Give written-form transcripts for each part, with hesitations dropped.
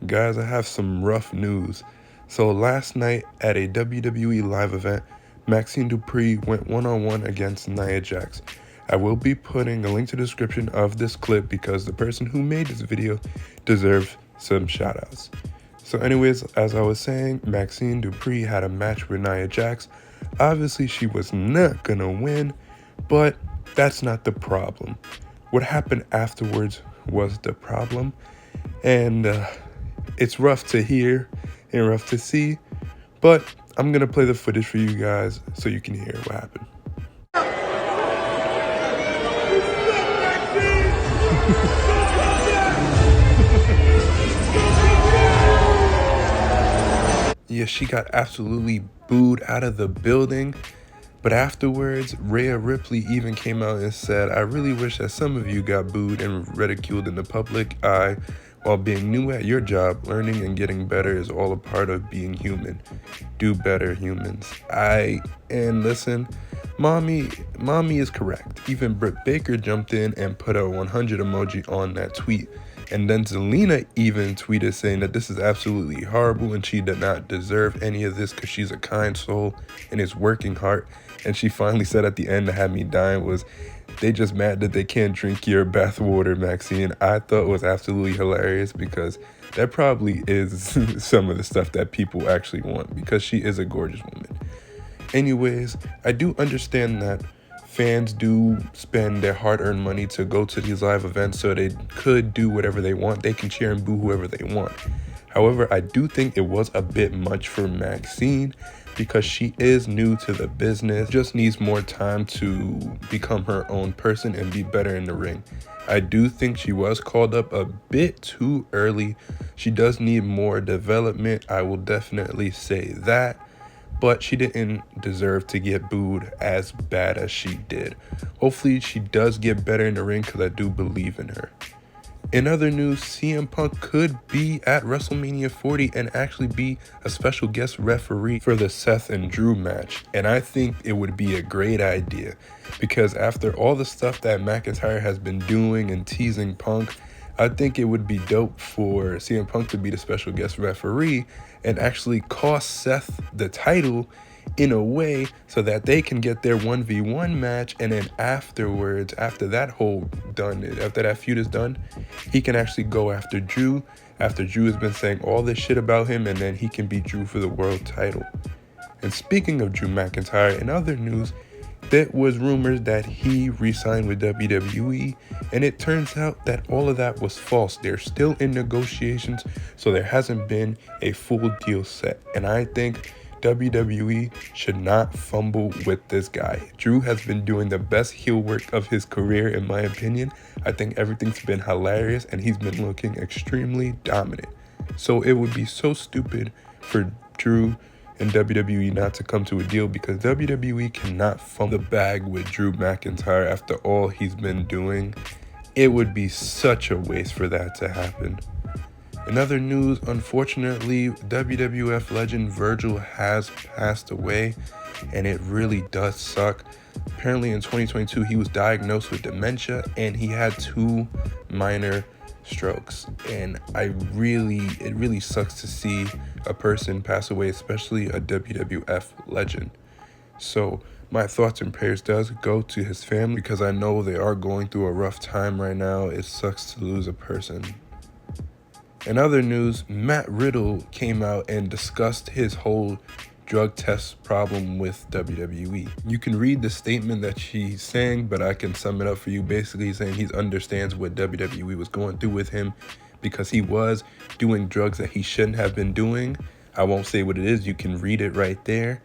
Guys, I have some rough news. So last night at a WWE live event, Maxxine Dupri went one-on-one against NezReacts. I will be putting a link to the description of this clip because the person who made this video deserves some shoutouts. So anyways, as I was saying, Maxxine Dupri had a match with NezReacts. Obviously, she was not gonna win, but that's not the problem. What happened afterwards was the problem, and it's rough to hear and rough to see, but I'm gonna play the footage for you guys so you can hear what happened. Yeah, she got absolutely booed out of the building. But afterwards, Rhea Ripley even came out and said, "I really wish that some of you got booed and ridiculed in the public eye. While being new at your job, learning and getting better is all a part of being human. Do better, humans." And listen, mommy is correct. Even Britt Baker jumped in and put a 100 emoji on that tweet. And then Zelina even tweeted saying that this is absolutely horrible and she did not deserve any of this because she's a kind soul and is working hard. And she finally said at the end that had me dying was, "They just mad that they can't drink your bath water, Maxxine." I thought it was absolutely hilarious because that probably is some of the stuff that people actually want because she is a gorgeous woman. Anyways, I do understand that fans do spend their hard-earned money to go to these live events so they could do whatever they want. They can cheer and boo whoever they want. However, I do think it was a bit much for Maxxine because she is new to the business, just needs more time to become her own person and be better in the ring. I do think she was called up a bit too early. She does need more development, I will definitely say that. But she didn't deserve to get booed as bad as she did. Hopefully she does get better in the ring because I do believe in her. In other news, CM Punk could be at WrestleMania 40 and actually be a special guest referee for the Seth and Drew match. And I think it would be a great idea because after all the stuff that McIntyre has been doing and teasing Punk, I think it would be dope for CM Punk to be the special guest referee and actually cost Seth the title in a way so that they can get their 1v1 match, and then afterwards, after that feud is done, he can actually go after Drew after Drew has been saying all this shit about him, and then he can beat Drew for the world title. And speaking of Drew McIntyre, in other news, there was rumors that he re-signed with WWE, and it turns out that all of that was false. They're still in negotiations, so there hasn't been a full deal set. And I think WWE should not fumble with this guy. Drew has been doing the best heel work of his career, in my opinion. I think everything's been hilarious, and he's been looking extremely dominant. So it would be so stupid for Drew and WWE not to come to a deal because WWE cannot fumble the bag with Drew McIntyre after all he's been doing. It would be such a waste for that to happen. In other news, unfortunately, WWF legend Virgil has passed away, and it really does suck. Apparently in 2022, he was diagnosed with dementia and he had 2 minor strokes, and it really sucks to see a person pass away, especially a WWF legend. So my thoughts and prayers does go to his family because I know they are going through a rough time right now. It sucks to lose a person. In other news, Riddle came out and discussed his whole drug test problem with WWE. You can read the statement that she's saying, but I can sum it up for you. Basically saying he understands what WWE was going through with him because he was doing drugs that he shouldn't have been doing. I won't say what it is. You can read it right there.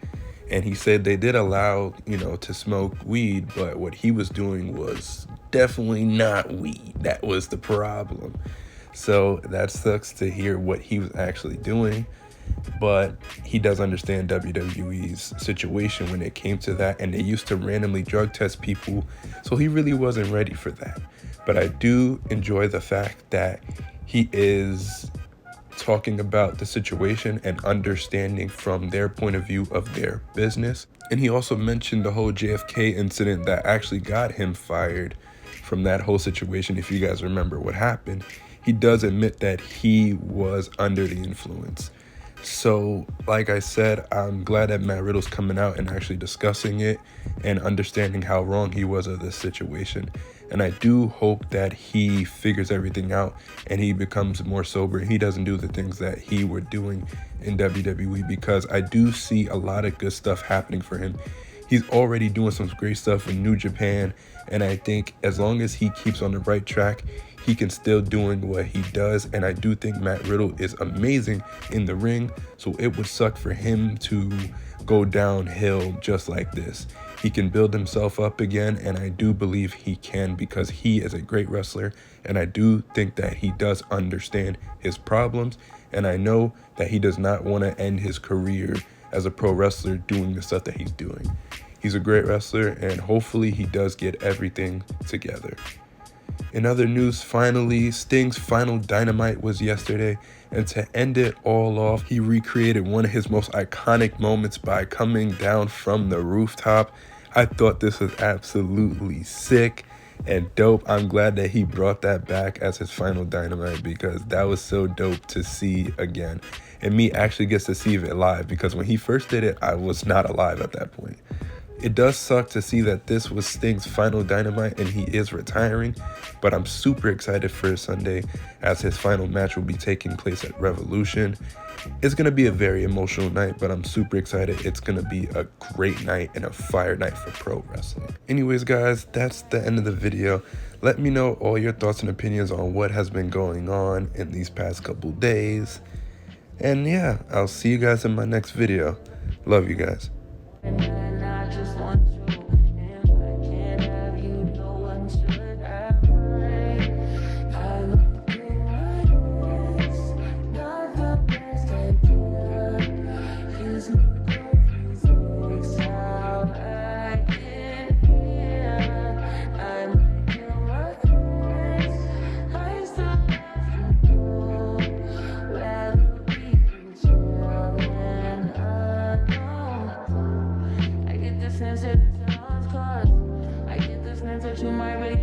And he said they did allow, to smoke weed, but what he was doing was definitely not weed. That was the problem. So that sucks to hear what he was actually doing. But he does understand WWE's situation when it came to that, and they used to randomly drug test people, so he really wasn't ready for that. But I do enjoy the fact that he is talking about the situation and understanding from their point of view of their business. And he also mentioned the whole JFK incident that actually got him fired from that whole situation. If you guys remember what happened, he does admit that he was under the influence. So, like I said, I'm glad that Matt Riddle's coming out and actually discussing it and understanding how wrong he was of this situation. And I do hope that he figures everything out and he becomes more sober and he doesn't do the things that he were doing in WWE, because I do see a lot of good stuff happening for him. He's already doing some great stuff in New Japan, and I think as long as he keeps on the right track, he can still doing what he does. And I do think Matt Riddle is amazing in the ring, so it would suck for him to go downhill just like this. He can build himself up again, and I do believe he can, because he is a great wrestler, and I do think that he does understand his problems, and I know that he does not want to end his career as a pro wrestler doing the stuff that he's doing. He's a great wrestler, and hopefully he does get everything together. In other news, finally, Sting's final Dynamite was yesterday, and to end it all off, he recreated one of his most iconic moments by coming down from the rooftop. I thought this was absolutely sick and dope. I'm glad that he brought that back as his final Dynamite, because that was so dope to see again. And me actually gets to see it live, because when he first did it, I was not alive at that point. It does suck to see that this was Sting's final Dynamite and he is retiring, but I'm super excited for Sunday, as his final match will be taking place at Revolution. It's going to be a very emotional night, but I'm super excited. It's going to be a great night and a fire night for pro wrestling. Anyways, guys, that's the end of the video. Let me know all your thoughts and opinions on what has been going on in these past couple days. And yeah, I'll see you guys in my next video. Love you guys.